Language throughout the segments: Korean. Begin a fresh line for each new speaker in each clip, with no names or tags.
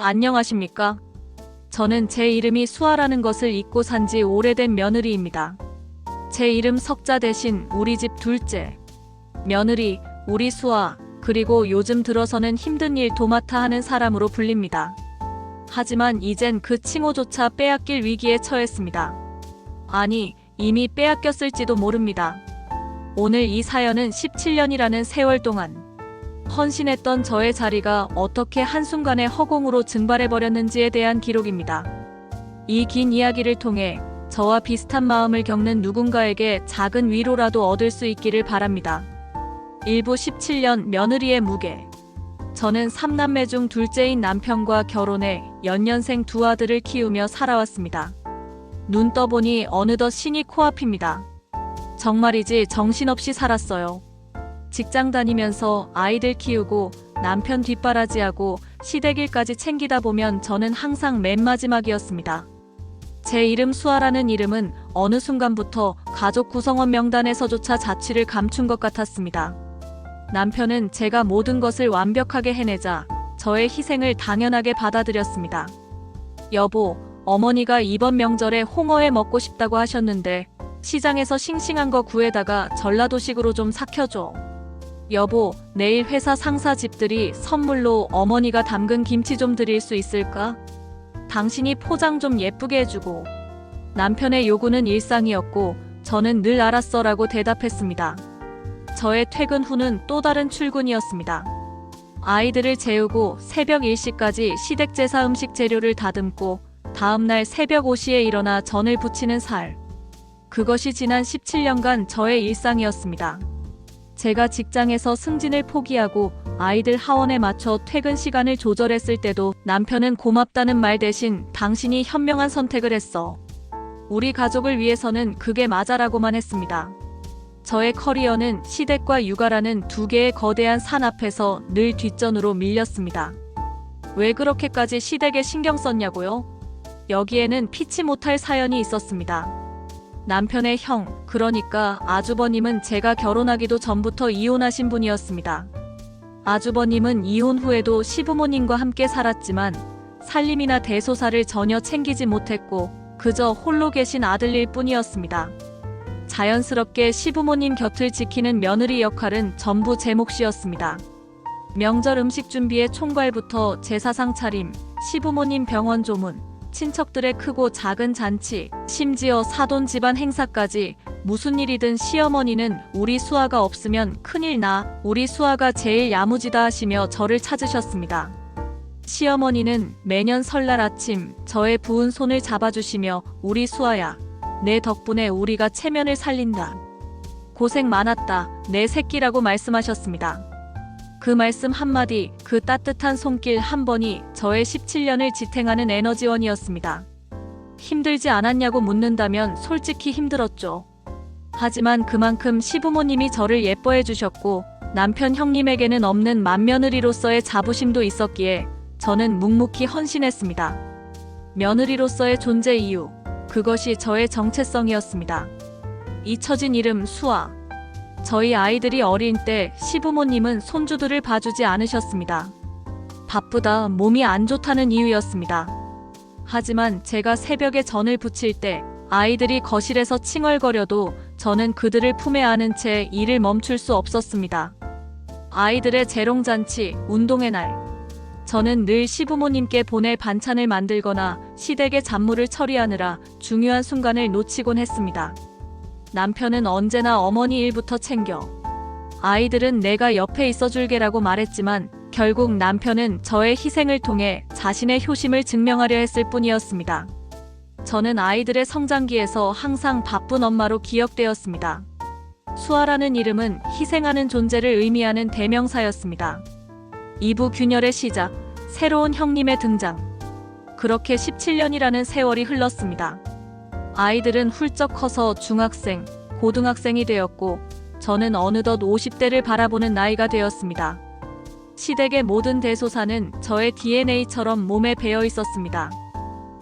안녕하십니까? 저는 제 이름이 수아라는 것을 잊고 산 지 오래된 며느리입니다. 제 이름 석자 대신 우리 집 둘째. 며느리, 우리 수아, 그리고 요즘 들어서는 힘든 일 도맡아 하는 사람으로 불립니다. 하지만 이젠 그 칭호조차 빼앗길 위기에 처했습니다. 아니, 이미 빼앗겼을지도 모릅니다. 오늘 이 사연은 17년이라는 세월 동안 헌신했던 저의 자리가 어떻게 한순간에 허공으로 증발해버렸는지에 대한 기록입니다. 이 긴 이야기를 통해 저와 비슷한 마음을 겪는 누군가에게 작은 위로라도 얻을 수 있기를 바랍니다. 일부 17년 며느리의 무게. 저는 3남매 중 둘째인 남편과 결혼해 연년생 두 아들을 키우며 살아왔습니다. 눈 떠보니 어느덧 신이 코앞입니다. 정말이지 정신없이 살았어요. 직장 다니면서 아이들 키우고 남편 뒷바라지하고 시댁일까지 챙기다 보면 저는 항상 맨 마지막이었습니다. 제 이름 수아라는 이름은 어느 순간부터 가족 구성원 명단에서조차 자취를 감춘 것 같았습니다. 남편은 제가 모든 것을 완벽하게 해내자 저의 희생을 당연하게 받아들였습니다. 여보, 어머니가 이번 명절에 홍어회 먹고 싶다고 하셨는데 시장에서 싱싱한 거 구해다가 전라도식으로 좀 삭혀줘. 여보, 내일 회사 상사 집들이 선물로 어머니가 담근 김치 좀 드릴 수 있을까? 당신이 포장 좀 예쁘게 해주고. 남편의 요구는 일상이었고 저는 늘 알았어라고 대답했습니다. 저의 퇴근 후는 또 다른 출근이었습니다. 아이들을 재우고 새벽 일시까지 시댁 제사 음식 재료를 다듬고 다음날 새벽 5시에 일어나 전을 부치는 살. 그것이 지난 17년간 저의 일상이었습니다. 제가 직장에서 승진을 포기하고 아이들 하원에 맞춰 퇴근 시간을 조절했을 때도 남편은 고맙다는 말 대신 당신이 현명한 선택을 했어. 우리 가족을 위해서는 그게 맞아라고만 했습니다. 저의 커리어는 시댁과 육아라는 두 개의 거대한 산 앞에서 늘 뒷전으로 밀렸습니다. 왜 그렇게까지 시댁에 신경 썼냐고요? 여기에는 피치 못할 사연이 있었습니다. 남편의 형, 그러니까 아주버님은 제가 결혼하기도 전부터 이혼하신 분이었습니다. 아주버님은 이혼 후에도 시부모님과 함께 살았지만 살림이나 대소사를 전혀 챙기지 못했고 그저 홀로 계신 아들일 뿐이었습니다. 자연스럽게 시부모님 곁을 지키는 며느리 역할은 전부 제 몫이었습니다. 명절 음식 준비의 총괄부터 제사상 차림, 시부모님 병원 조문, 친척들의 크고 작은 잔치, 심지어 사돈 집안 행사까지 무슨 일이든 시어머니는 우리 수아가 없으면 큰일 나, 우리 수아가 제일 야무지다 하시며 저를 찾으셨습니다. 시어머니는 매년 설날 아침 저의 부은 손을 잡아주시며 우리 수아야, 내 덕분에 우리가 체면을 살린다. 고생 많았다, 내 새끼라고 말씀하셨습니다. 그 말씀 한마디, 그 따뜻한 손길 한 번이 저의 17년을 지탱하는 에너지원이었습니다. 힘들지 않았냐고 묻는다면 솔직히 힘들었죠. 하지만 그만큼 시부모님이 저를 예뻐해 주셨고 남편 형님에게는 없는 맏며느리로서의 자부심도 있었기에 저는 묵묵히 헌신했습니다. 며느리로서의 존재 이유, 그것이 저의 정체성이었습니다. 잊혀진 이름 수아. 저희 아이들이 어린 때 시부모님은 손주들을 봐주지 않으셨습니다. 바쁘다, 몸이 안 좋다는 이유였습니다. 하지만 제가 새벽에 전을 부칠 때 아이들이 거실에서 칭얼거려도 저는 그들을 품에 안은 채 일을 멈출 수 없었습니다. 아이들의 재롱잔치, 운동의 날. 저는 늘 시부모님께 보낼 반찬을 만들거나 시댁의 잡무를 처리하느라 중요한 순간을 놓치곤 했습니다. 남편은 언제나 어머니 일부터 챙겨. 아이들은 내가 옆에 있어줄게라고 말했지만 결국 남편은 저의 희생을 통해 자신의 효심을 증명하려 했을 뿐이었습니다. 저는 아이들의 성장기에서 항상 바쁜 엄마로 기억되었습니다. 수아라는 이름은 희생하는 존재를 의미하는 대명사였습니다. 2부 균열의 시작, 새로운 형님의 등장. 그렇게 17년이라는 세월이 흘렀습니다. 아이들은 훌쩍 커서 중학생, 고등학생이 되었고 저는 어느덧 50대를 바라보는 나이가 되었습니다. 시댁의 모든 대소사는 저의 DNA처럼 몸에 배어 있었습니다.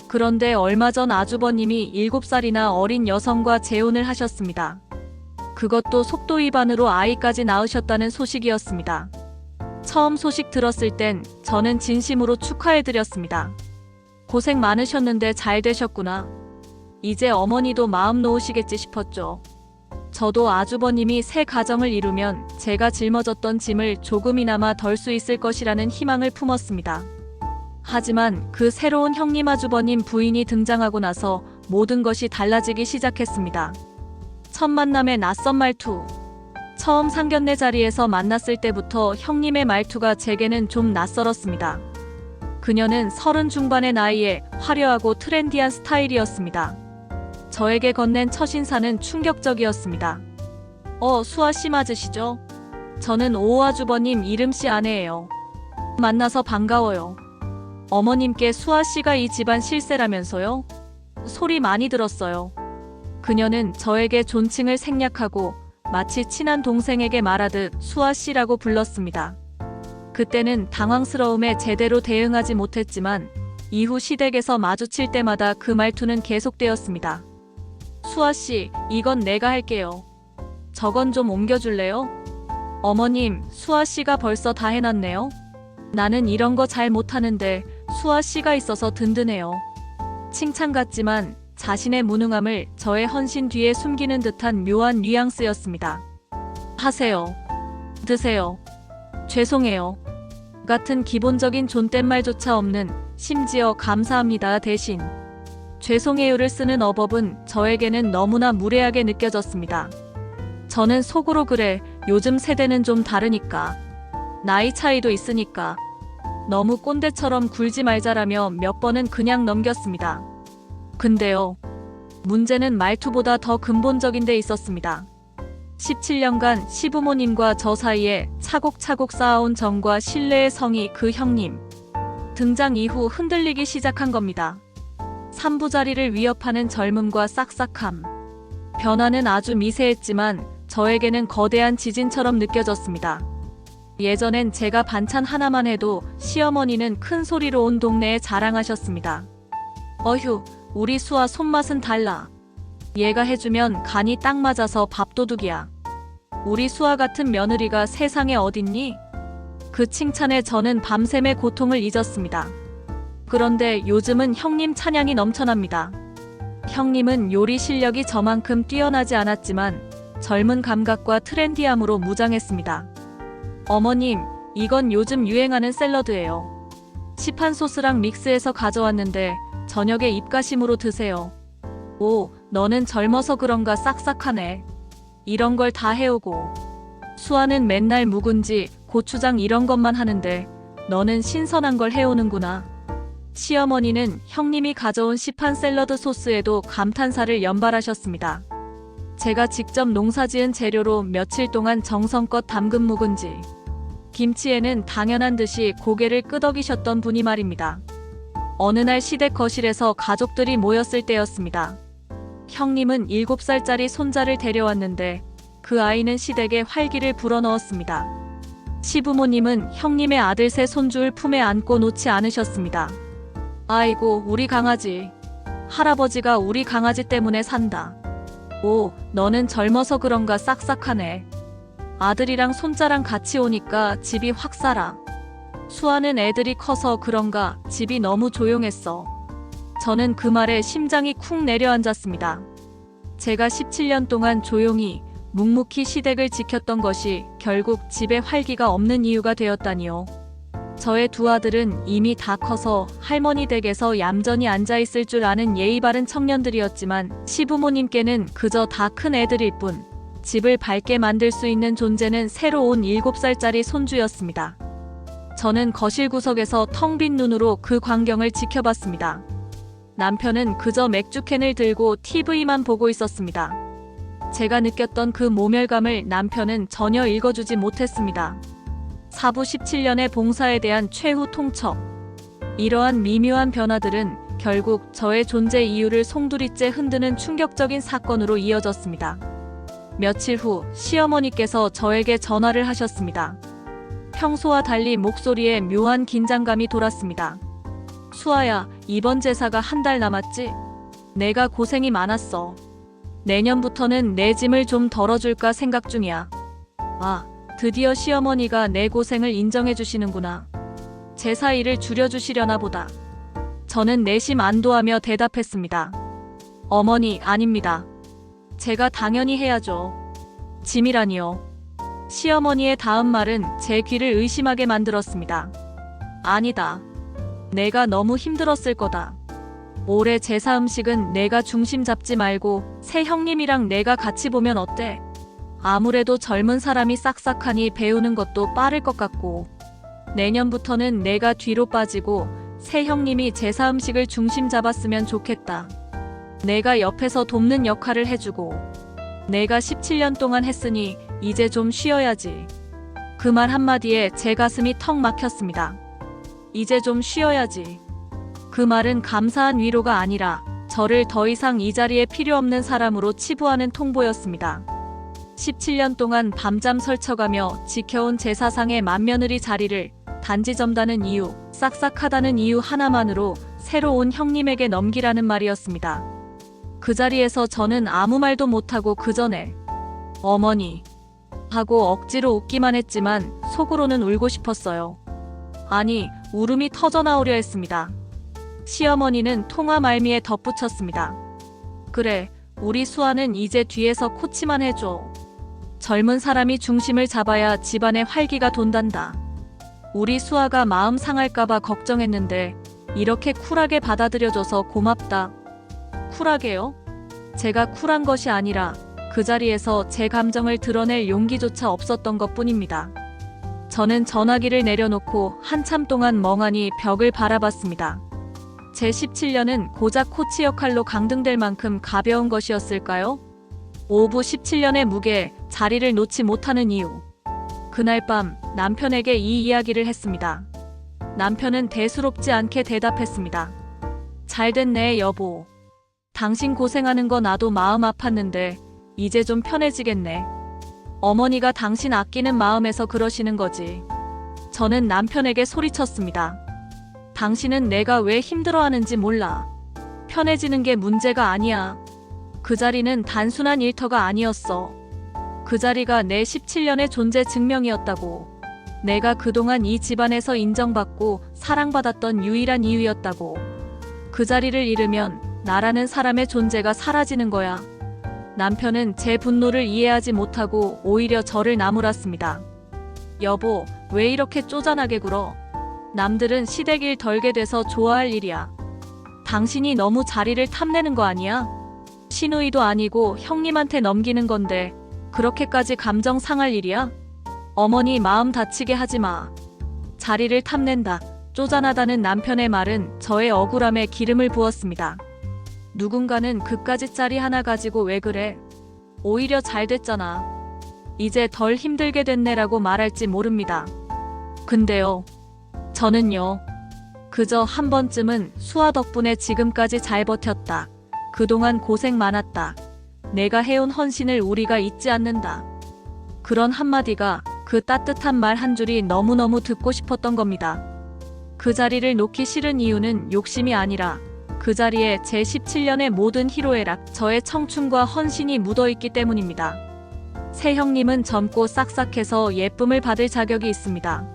그런데 얼마 전 아주버님이 7살이나 어린 여성과 재혼을 하셨습니다. 그것도 속도 위반으로 아이까지 낳으셨다는 소식이었습니다. 처음 소식 들었을 땐 저는 진심으로 축하해드렸습니다. 고생 많으셨는데 잘 되셨구나. 이제 어머니도 마음 놓으시겠지 싶었죠. 저도 아주버님이 새 가정을 이루면 제가 짊어졌던 짐을 조금이나마 덜 수 있을 것이라는 희망을 품었습니다. 하지만 그 새로운 형님 아주버님 부인이 등장하고 나서 모든 것이 달라지기 시작했습니다. 첫 만남의 낯선 말투. 처음 상견례 자리에서 만났을 때부터 형님의 말투가 제게는 좀 낯설었습니다. 그녀는 30 중반의 나이에 화려하고 트렌디한 스타일이었습니다. 저에게 건넨 첫 인사는 충격적이었습니다. 수아씨 맞으시죠? 저는 오 아주버님 이름씨 아내예요. 만나서 반가워요. 어머님께 수아씨가 이 집안 실세라면서요? 소리 많이 들었어요. 그녀는 저에게 존칭을 생략하고 마치 친한 동생에게 말하듯 수아씨라고 불렀습니다. 그때는 당황스러움에 제대로 대응하지 못했지만 이후 시댁에서 마주칠 때마다 그 말투는 계속되었습니다. 수아씨, 이건 내가 할게요. 저건 좀 옮겨줄래요? 어머님, 수아씨가 벌써 다 해놨네요. 나는 이런 거 잘 못하는데 수아씨가 있어서 든든해요. 칭찬 같지만 자신의 무능함을 저의 헌신 뒤에 숨기는 듯한 묘한 뉘앙스였습니다. 하세요. 드세요. 죄송해요. 같은 기본적인 존댓말조차 없는, 심지어 감사합니다 대신 죄송해요를 쓰는 어법은 저에게는 너무나 무례하게 느껴졌습니다. 저는 속으로 그래, 요즘 세대는 좀 다르니까. 나이 차이도 있으니까. 너무 꼰대처럼 굴지 말자라며 몇 번은 그냥 넘겼습니다. 근데요. 문제는 말투보다 더 근본적인 데 있었습니다. 17년간 시부모님과 저 사이에 차곡차곡 쌓아온 정과 신뢰의 성이 그 형님 등장 이후 흔들리기 시작한 겁니다. 삼부자리를 위협하는 젊음과 싹싹함. 변화는 아주 미세했지만 저에게는 거대한 지진처럼 느껴졌습니다. 예전엔 제가 반찬 하나만 해도 시어머니는 큰 소리로 온 동네에 자랑하셨습니다. 어휴, 우리 수아 손맛은 달라. 얘가 해주면 간이 딱 맞아서 밥도둑이야. 우리 수아 같은 며느리가 세상에 어딨니? 그 칭찬에 저는 밤샘의 고통을 잊었습니다. 그런데 요즘은 형님 찬양이 넘쳐납니다. 형님은 요리 실력이 저만큼 뛰어나지 않았지만 젊은 감각과 트렌디함으로 무장했습니다. 어머님, 이건 요즘 유행하는 샐러드예요. 시판 소스랑 믹스해서 가져왔는데 저녁에 입가심으로 드세요. 오, 너는 젊어서 그런가 싹싹하네. 이런 걸 다 해오고. 수아는 맨날 묵은지, 고추장 이런 것만 하는데 너는 신선한 걸 해오는구나. 시어머니는 형님이 가져온 시판 샐러드 소스에도 감탄사를 연발하셨습니다. 제가 직접 농사지은 재료로 며칠 동안 정성껏 담근 묵은지, 김치에는 당연한 듯이 고개를 끄덕이셨던 분이 말입니다. 어느 날 시댁 거실에서 가족들이 모였을 때였습니다. 형님은 7살짜리 손자를 데려왔는데 그 아이는 시댁에 활기를 불어넣었습니다. 시부모님은 형님의 아들 새 손주를 품에 안고 놓지 않으셨습니다. 아이고, 우리 강아지. 할아버지가 우리 강아지 때문에 산다. 오, 너는 젊어서 그런가 싹싹하네. 아들이랑 손자랑 같이 오니까 집이 확 살아. 수아는 애들이 커서 그런가 집이 너무 조용했어. 저는 그 말에 심장이 쿵 내려앉았습니다. 제가 17년 동안 조용히 묵묵히 시댁을 지켰던 것이 결국 집에 활기가 없는 이유가 되었다니요. 저의 두 아들은 이미 다 커서 할머니 댁에서 얌전히 앉아있을 줄 아는 예의 바른 청년들이었지만 시부모님께는 그저 다 큰 애들일 뿐, 집을 밝게 만들 수 있는 존재는 새로 온 7살짜리 손주였습니다. 저는 거실 구석에서 텅 빈 눈으로 그 광경을 지켜봤습니다. 남편은 그저 맥주캔을 들고 TV만 보고 있었습니다. 제가 느꼈던 그 모멸감을 남편은 전혀 읽어주지 못했습니다. 사부 17년의 봉사에 대한 최후 통첩. 이러한 미묘한 변화들은 결국 저의 존재 이유를 송두리째 흔드는 충격적인 사건으로 이어졌습니다. 며칠 후 시어머니께서 저에게 전화를 하셨습니다. 평소와 달리 목소리에 묘한 긴장감이 돌았습니다. 수아야, 이번 제사가 한 달 남았지? 내가 고생이 많았어. 내년부터는 내 짐을 좀 덜어줄까 생각 중이야. 아, 드디어 시어머니가 내 고생을 인정해 주시는구나. 제사 일을 줄여주시려나 보다. 저는 내심 안도하며 대답했습니다. 어머니, 아닙니다. 제가 당연히 해야죠. 짐이라니요. 시어머니의 다음 말은 제 귀를 의심하게 만들었습니다. 아니다. 내가 너무 힘들었을 거다. 올해 제사 음식은 내가 중심 잡지 말고 새 형님이랑 내가 같이 보면 어때? 아무래도 젊은 사람이 싹싹하니 배우는 것도 빠를 것 같고, 내년부터는 내가 뒤로 빠지고 새 형님이 제사 음식을 중심 잡았으면 좋겠다. 내가 옆에서 돕는 역할을 해주고, 내가 17년 동안 했으니 이제 좀 쉬어야지. 그 말 한마디에 제 가슴이 턱 막혔습니다. 이제 좀 쉬어야지. 그 말은 감사한 위로가 아니라 저를 더 이상 이 자리에 필요 없는 사람으로 치부하는 통보였습니다. 17년 동안 밤잠 설쳐가며 지켜온 제사상의 맏며느리 자리를 단지 점다는 이유, 싹싹하다는 이유 하나만으로 새로 온 형님에게 넘기라는 말이었습니다. 그 자리에서 저는 아무 말도 못하고 그 전에 어머니 하고 억지로 웃기만 했지만 속으로는 울고 싶었어요. 아니, 울음이 터져나오려 했습니다. 시어머니는 통화 말미에 덧붙였습니다. 그래, 우리 수아는 이제 뒤에서 코치만 해줘. 젊은 사람이 중심을 잡아야 집안에 활기가 돈단다. 우리 수아가 마음 상할까봐 걱정했는데 이렇게 쿨하게 받아들여줘서 고맙다. 쿨하게요? 제가 쿨한 것이 아니라 그 자리에서 제 감정을 드러낼 용기조차 없었던 것뿐입니다. 저는 전화기를 내려놓고 한참 동안 멍하니 벽을 바라봤습니다. 제 17년은 고작 코치 역할로 강등될 만큼 가벼운 것이었을까요? 오부 17년의 무게, 자리를 놓지 못하는 이유. 그날 밤 남편에게 이 이야기를 했습니다. 남편은 대수롭지 않게 대답했습니다. 잘됐네, 여보. 당신 고생하는 거 나도 마음 아팠는데 이제 좀 편해지겠네. 어머니가 당신 아끼는 마음에서 그러시는 거지. 저는 남편에게 소리쳤습니다. 당신은 내가 왜 힘들어하는지 몰라. 편해지는 게 문제가 아니야. 그 자리는 단순한 일터가 아니었어. 그 자리가 내 17년의 존재 증명이었다고. 내가 그동안 이 집안에서 인정받고 사랑받았던 유일한 이유였다고. 그 자리를 잃으면 나라는 사람의 존재가 사라지는 거야. 남편은 제 분노를 이해하지 못하고 오히려 저를 나무랐습니다. 여보, 왜 이렇게 쪼잔하게 굴어? 남들은 시댁일 덜게 돼서 좋아할 일이야. 당신이 너무 자리를 탐내는 거 아니야? 시누이도 아니고 형님한테 넘기는 건데 그렇게까지 감정 상할 일이야? 어머니 마음 다치게 하지 마. 자리를 탐낸다, 쪼잔하다는 남편의 말은 저의 억울함에 기름을 부었습니다. 누군가는 그까짓 자리 하나 가지고 왜 그래? 오히려 잘 됐잖아. 이제 덜 힘들게 됐네라고 말할지 모릅니다. 근데요, 저는요, 그저 한 번쯤은 수아 덕분에 지금까지 잘 버텼다. 그동안 고생 많았다. 내가 해온 헌신을 우리가 잊지 않는다. 그런 한마디가, 그 따뜻한 말 한 줄이 너무너무 듣고 싶었던 겁니다. 그 자리를 놓기 싫은 이유는 욕심이 아니라 그 자리에 제 17년의 모든 희로애락, 저의 청춘과 헌신이 묻어있기 때문입니다. 새 형님은 젊고 싹싹해서 예쁨을 받을 자격이 있습니다.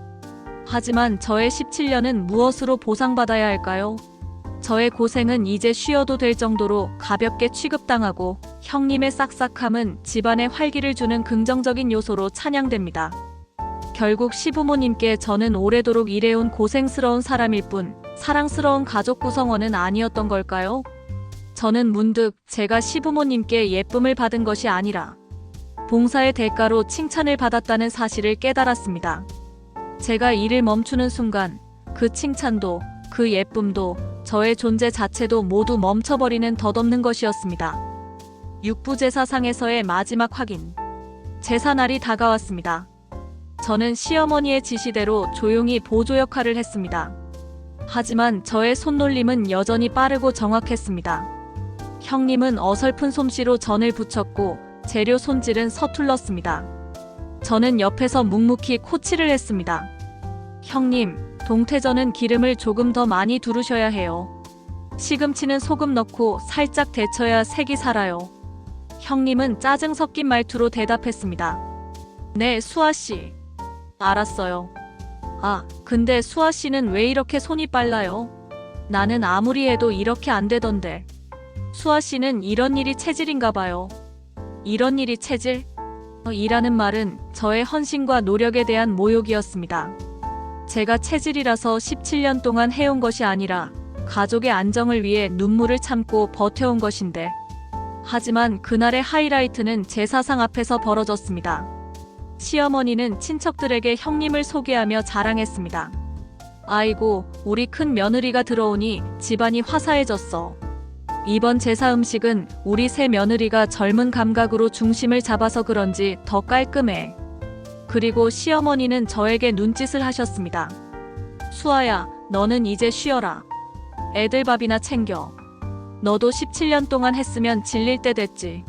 하지만 저의 17년은 무엇으로 보상받아야 할까요? 저의 고생은 이제 쉬어도 될 정도로 가볍게 취급당하고 형님의 싹싹함은 집안에 활기를 주는 긍정적인 요소로 찬양됩니다. 결국 시부모님께 저는 오래도록 일해온 고생스러운 사람일 뿐 사랑스러운 가족 구성원은 아니었던 걸까요? 저는 문득 제가 시부모님께 예쁨을 받은 것이 아니라 봉사의 대가로 칭찬을 받았다는 사실을 깨달았습니다. 제가 일을 멈추는 순간 그 칭찬도, 그 예쁨도, 저의 존재 자체도 모두 멈춰버리는 덧없는 것이었습니다. 육부제사상에서의 마지막 확인. 제사날이 다가왔습니다. 저는 시어머니의 지시대로 조용히 보조 역할을 했습니다. 하지만 저의 손놀림은 여전히 빠르고 정확했습니다. 형님은 어설픈 솜씨로 전을 부쳤고 재료 손질은 서툴렀습니다. 저는 옆에서 묵묵히 코치를 했습니다. 형님, 동태전은 기름을 조금 더 많이 두르셔야 해요. 시금치는 소금 넣고 살짝 데쳐야 색이 살아요. 형님은 짜증 섞인 말투로 대답했습니다. 네, 수아씨. 알았어요. 아, 근데 수아 씨는 왜 이렇게 손이 빨라요? 나는 아무리 해도 이렇게 안 되던데. 수아 씨는 이런 일이 체질인가 봐요. 이런 일이 체질? 이라는 말은 저의 헌신과 노력에 대한 모욕이었습니다. 제가 체질이라서 17년 동안 해온 것이 아니라 가족의 안정을 위해 눈물을 참고 버텨온 것인데. 하지만 그날의 하이라이트는 제 사상 앞에서 벌어졌습니다. 시어머니는 친척들에게 형님을 소개하며 자랑했습니다. 아이고, 우리 큰 며느리가 들어오니 집안이 화사해졌어. 이번 제사 음식은 우리 새 며느리가 젊은 감각으로 중심을 잡아서 그런지 더 깔끔해. 그리고 시어머니는 저에게 눈짓을 하셨습니다. 수아야, 너는 이제 쉬어라. 애들 밥이나 챙겨. 너도 17년 동안 했으면 질릴 때 됐지.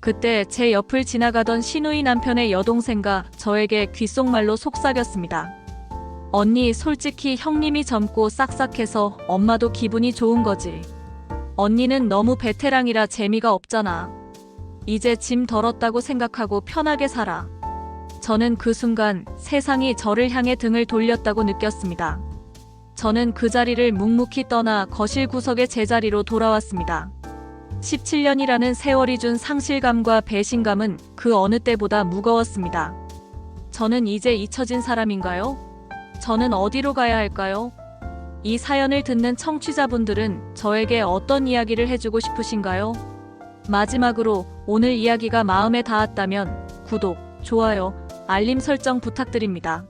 그때 제 옆을 지나가던 시누이 남편의 여동생과 저에게 귓속말로 속삭였습니다. 언니, 솔직히 형님이 젊고 싹싹해서 엄마도 기분이 좋은 거지. 언니는 너무 베테랑이라 재미가 없잖아. 이제 짐 덜었다고 생각하고 편하게 살아. 저는 그 순간 세상이 저를 향해 등을 돌렸다고 느꼈습니다. 저는 그 자리를 묵묵히 떠나 거실 구석의 제자리로 돌아왔습니다. 17년이라는 세월이 준 상실감과 배신감은 그 어느 때보다 무거웠습니다. 저는 이제 잊혀진 사람인가요? 저는 어디로 가야 할까요? 이 사연을 듣는 청취자분들은 저에게 어떤 이야기를 해주고 싶으신가요? 마지막으로 오늘 이야기가 마음에 닿았다면 구독, 좋아요, 알림 설정 부탁드립니다.